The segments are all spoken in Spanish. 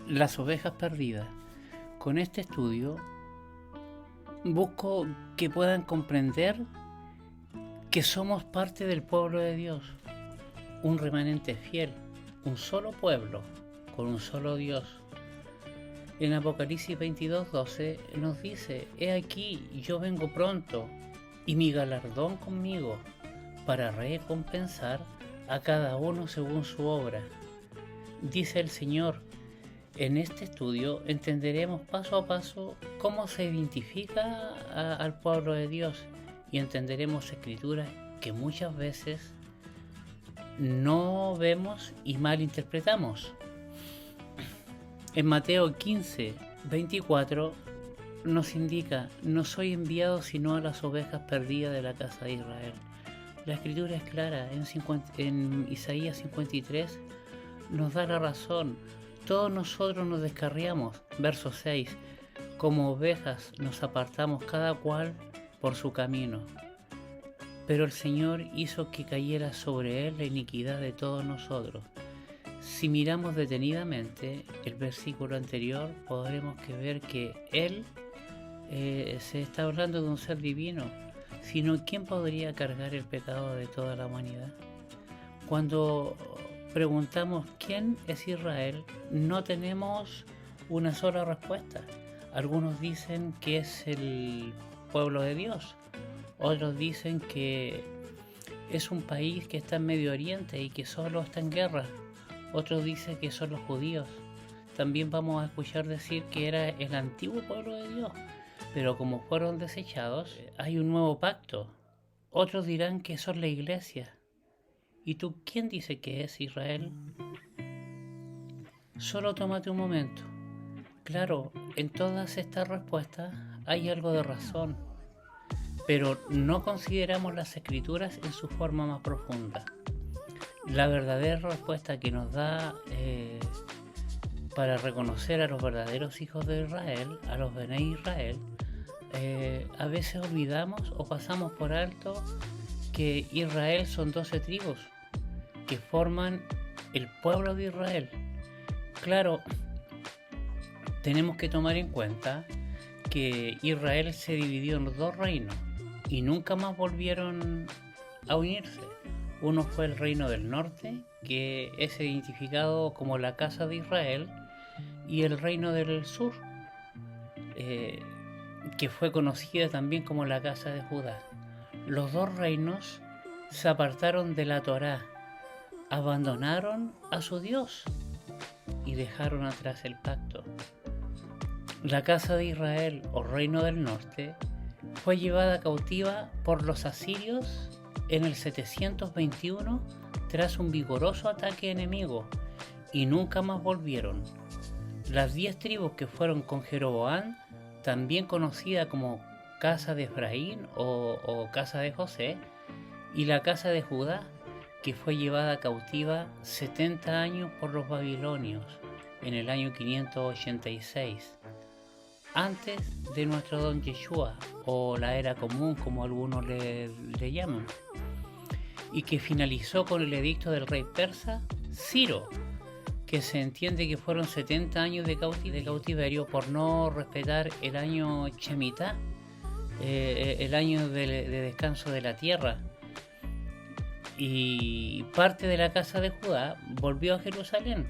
Las ovejas perdidas. Con este estudio busco que puedan comprender que somos parte del pueblo de Dios, un remanente fiel, un solo pueblo, con un solo Dios. En Apocalipsis 22:12 nos dice: He aquí, yo vengo pronto, y mi galardón conmigo, para recompensar a cada uno según su obra. Dice el Señor. En este estudio entenderemos paso a paso cómo se identifica al pueblo de Dios y entenderemos escrituras que muchas veces no vemos y malinterpretamos. En Mateo 15:24 nos indica: no soy enviado sino a las ovejas perdidas de la casa de Israel. La escritura es clara. En Isaías 53 nos da la razón. Todos nosotros nos descarriamos, verso 6, como ovejas nos apartamos cada cual por su camino. Pero el Señor hizo que cayera sobre él la iniquidad de todos nosotros. Si miramos detenidamente el versículo anterior, podremos ver que él se está hablando de un ser divino, sino ¿quién podría cargar el pecado de toda la humanidad? Cuando preguntamos quién es Israel, no tenemos una sola respuesta. Algunos dicen que es el pueblo de Dios, otros dicen que es un país que está en Medio Oriente y que solo está en guerra, otros dicen que son los judíos. También vamos a escuchar decir que era el antiguo pueblo de Dios, pero como fueron desechados, hay un nuevo pacto. Otros dirán que son la iglesia. ¿Y tú quién dice que es Israel? Solo tómate un momento. Claro, en todas estas respuestas hay algo de razón, pero no consideramos las escrituras en su forma más profunda. La verdadera respuesta que nos da para reconocer a los verdaderos hijos de Israel, a los Bené Israel, a veces olvidamos o pasamos por alto que Israel son 12 tribus que forman el pueblo de Israel. Claro, tenemos que tomar en cuenta que Israel se dividió en los dos reinos y nunca más volvieron a unirse. Uno fue el reino del norte, que es identificado como la casa de Israel, y el reino del sur, que fue conocida también como la casa de Judá. Los dos reinos se apartaron de la Torá, abandonaron a su Dios y dejaron atrás el pacto. La casa de Israel, o reino del norte, fue llevada cautiva por los asirios en el 721 tras un vigoroso ataque enemigo y nunca más volvieron. Las 10 tribus que fueron con Jeroboam, también conocida como casa de Efraín o casa de José, y la casa de Judá, que fue llevada cautiva 70 años por los babilonios en el año 586, antes de nuestro don Yeshua, o la era común como algunos le llaman, y que finalizó con el edicto del rey persa Ciro, que se entiende que fueron 70 años de cautiverio por no respetar el año Shemitah, el año de descanso de la tierra. Y parte de la casa de Judá volvió a Jerusalén,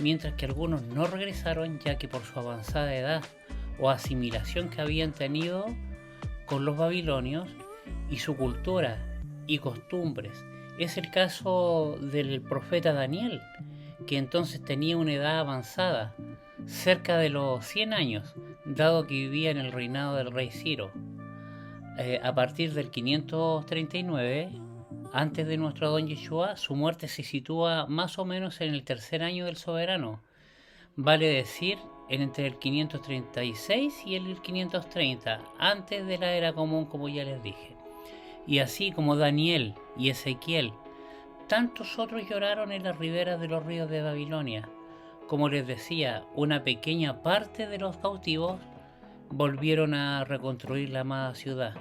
mientras que algunos no regresaron, ya que por su avanzada edad o asimilación que habían tenido con los babilonios y su cultura y costumbres. Es el caso del profeta Daniel, que entonces tenía una edad avanzada, cerca de los 100 años, dado que vivía en el reinado del rey Ciro. A partir del 539, antes de nuestro don Yeshua, su muerte se sitúa más o menos en el tercer año del soberano, vale decir, entre el 536 y el 530, antes de la era común, como ya les dije. Y así como Daniel y Ezequiel, tantos otros lloraron en las riberas de los ríos de Babilonia. Como les decía, una pequeña parte de los cautivos volvieron a reconstruir la amada ciudad.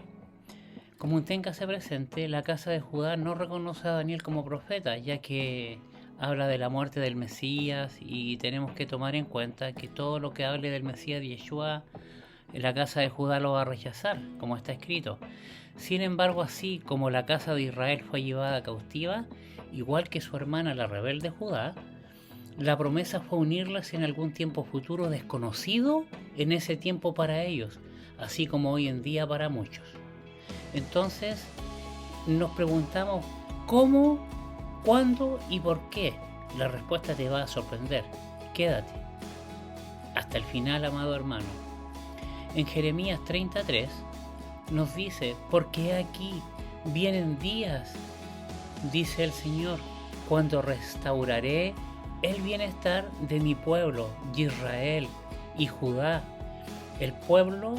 Como téngase presente, la casa de Judá no reconoce a Daniel como profeta, ya que habla de la muerte del Mesías, y tenemos que tomar en cuenta que todo lo que hable del Mesías de Yeshua, la casa de Judá lo va a rechazar, como está escrito. Sin embargo, así como la casa de Israel fue llevada cautiva, igual que su hermana la rebelde Judá, la promesa fue unirlas en algún tiempo futuro desconocido en ese tiempo para ellos, así como hoy en día para muchos. Entonces, nos preguntamos cómo, cuándo y por qué. La respuesta te va a sorprender. Quédate hasta el final, amado hermano. En Jeremías 33 nos dice: porque aquí vienen días, dice el Señor, cuando restauraré el bienestar de mi pueblo, Israel y Judá, el pueblo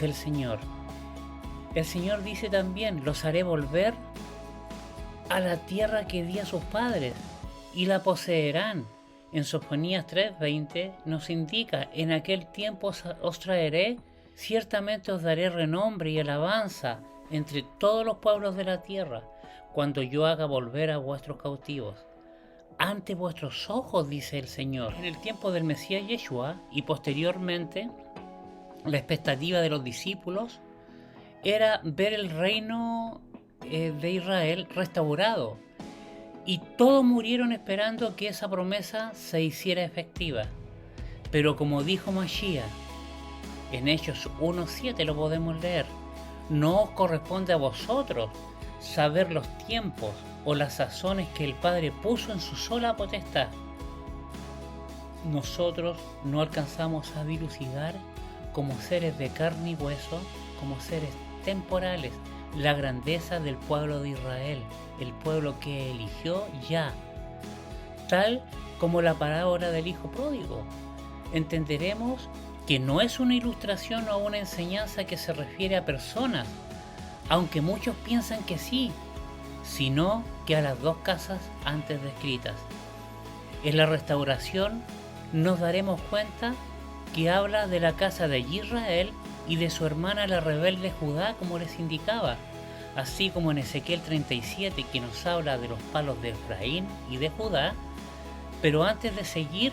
del Señor. El Señor dice también: los haré volver a la tierra que di a sus padres y la poseerán. En Sofonías 3:20 nos indica: en aquel tiempo os traeré, ciertamente os daré renombre y alabanza entre todos los pueblos de la tierra, cuando yo haga volver a vuestros cautivos ante vuestros ojos, dice el Señor. En el tiempo del Mesías Yeshua y posteriormente, la expectativa de los discípulos era ver el reino de Israel restaurado, y todos murieron esperando que esa promesa se hiciera efectiva. Pero como dijo Mashiach, en Hechos 1:7 lo podemos leer: no os corresponde a vosotros saber los tiempos o las sazones que el Padre puso en su sola potestad. Nosotros no alcanzamos a dilucidar, como seres de carne y hueso, como seres temporales, la grandeza del pueblo de Israel, el pueblo que eligió ya, tal como la parábola del hijo pródigo. Entenderemos que no es una ilustración o una enseñanza que se refiere a personas, aunque muchos piensan que sí, sino que a las dos casas antes descritas. En la restauración nos daremos cuenta que habla de la casa de Israel y de su hermana la rebelde Judá, como les indicaba, así como en Ezequiel 37, que nos habla de los palos de Efraín y de Judá. Pero antes de seguir,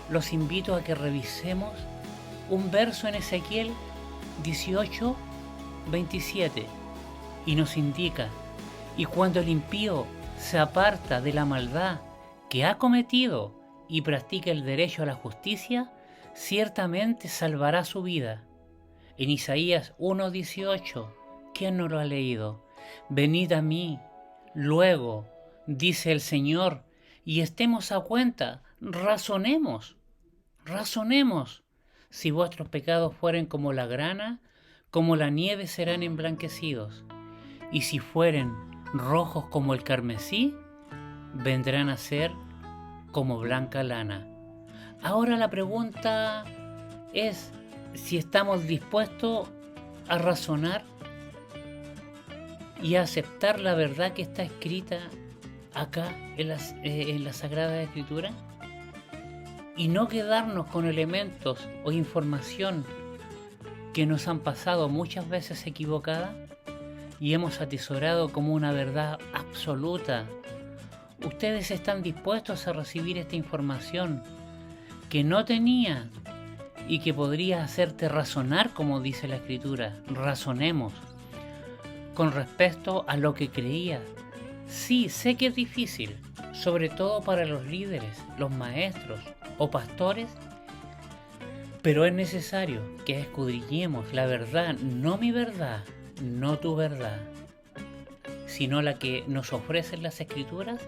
los invito a que revisemos un verso en Ezequiel 18:27, y nos indica: y cuando el impío se aparta de la maldad que ha cometido y practica el derecho a la justicia, ciertamente salvará su vida. En Isaías 1:18, ¿quién no lo ha leído? Venid a mí, luego, dice el Señor, y estemos a cuenta, razonemos. Si vuestros pecados fueren como la grana, como la nieve serán emblanquecidos, y si fueren rojos como el carmesí, vendrán a ser como blanca lana. Ahora la pregunta es si estamos dispuestos a razonar y a aceptar la verdad que está escrita acá en la Sagrada Escritura, y no quedarnos con elementos o información que nos han pasado muchas veces equivocada y hemos atesorado como una verdad absoluta. Ustedes están dispuestos a recibir esta información que no tenía y que podría hacerte razonar, como dice la Escritura. Razonemos con respecto a lo que creías. Sí, sé que es difícil, sobre todo para los líderes, los maestros o pastores, pero es necesario que escudriñemos la verdad, no mi verdad, no tu verdad, sino la que nos ofrecen las Escrituras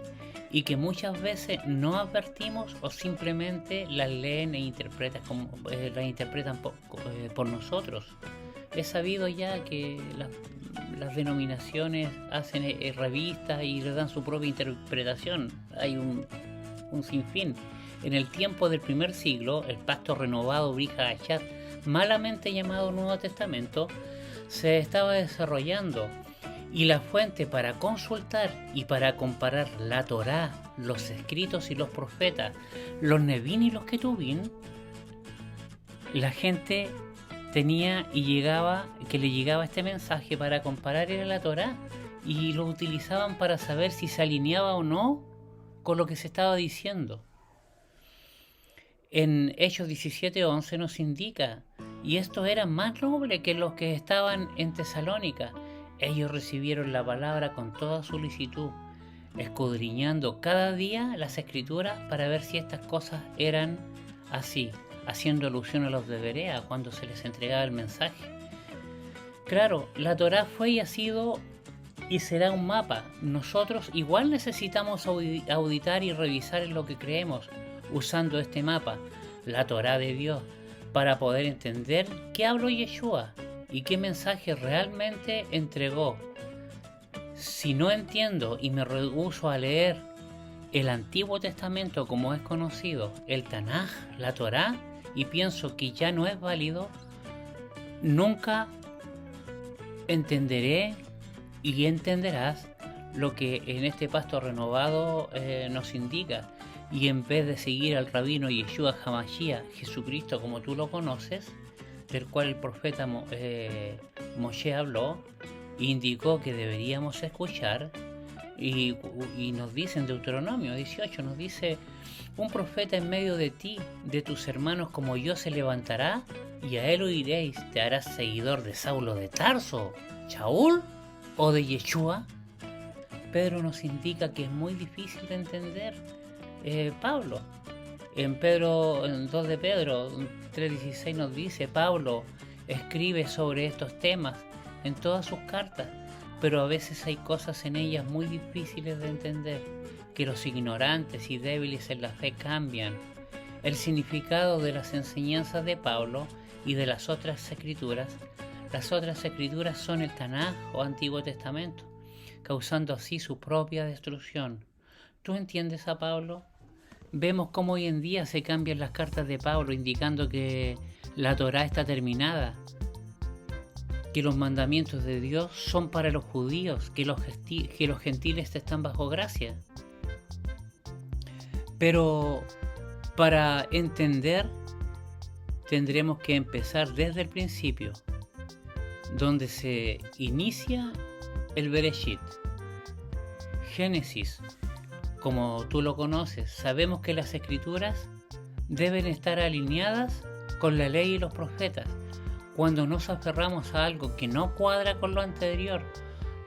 y que muchas veces no advertimos o simplemente las leen e interpretan por nosotros. Es sabido ya que las denominaciones hacen revistas y le dan su propia interpretación. Hay un sinfín. En el tiempo del primer siglo, el pacto renovado Brit Hadashah, malamente llamado Nuevo Testamento, se estaba desarrollando, y la fuente para consultar y para comparar la Torá, los escritos y los profetas, los Nevín y los Ketubín, la gente tenía y le llegaba este mensaje para comparar, era la Torá, y lo utilizaban para saber si se alineaba o no con lo que se estaba diciendo. En Hechos 17:11 nos indica, y estos eran más nobles que los que estaban en Tesalónica. Ellos recibieron la palabra con toda solicitud, escudriñando cada día las escrituras para ver si estas cosas eran así, haciendo alusión a los de Berea cuando se les entregaba el mensaje. Claro, la Torá fue y ha sido y será un mapa. Nosotros igual necesitamos auditar y revisar en lo que creemos, usando este mapa, la Torá de Dios, para poder entender qué habló Yeshua y qué mensaje realmente entregó. Si no entiendo y me rehúso a leer el Antiguo Testamento como es conocido, el Tanaj, la Torá, y pienso que ya no es válido, nunca entenderé y entenderás lo que en este pasto renovado nos indica. Y en vez de seguir al rabino Yeshua HaMashiach, Jesucristo como tú lo conoces, del cual el profeta Moshe habló, indicó que deberíamos escuchar, y nos dice en Deuteronomio 18, nos dice: un profeta en medio de ti, de tus hermanos como yo, se levantará, y a él oiréis. Te harás seguidor de Saulo de Tarso, Shaul, o de Yeshua. Pedro nos indica que es muy difícil de entender. Pablo, en 2 de Pedro 3:16 nos dice: Pablo escribe sobre estos temas en todas sus cartas, pero a veces hay cosas en ellas muy difíciles de entender, que los ignorantes y débiles en la fe cambian el significado de las enseñanzas de Pablo y de las otras escrituras. Las otras escrituras son el Tanaj o Antiguo Testamento, causando así su propia destrucción. ¿Tú entiendes a Pablo? Vemos cómo hoy en día se cambian las cartas de Pablo, indicando que la Torá está terminada, que los mandamientos de Dios son para los judíos, que los gentiles están bajo gracia. Pero para entender tendremos que empezar desde el principio, donde se inicia el Bereshit, Génesis. Como tú lo conoces, sabemos que las escrituras deben estar alineadas con la ley y los profetas. Cuando nos aferramos a algo que no cuadra con lo anterior,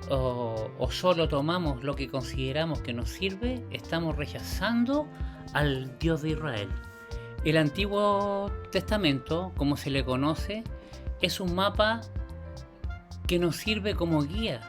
o solo tomamos lo que consideramos que nos sirve, estamos rechazando al Dios de Israel. El Antiguo Testamento, como se le conoce, es un mapa que nos sirve como guía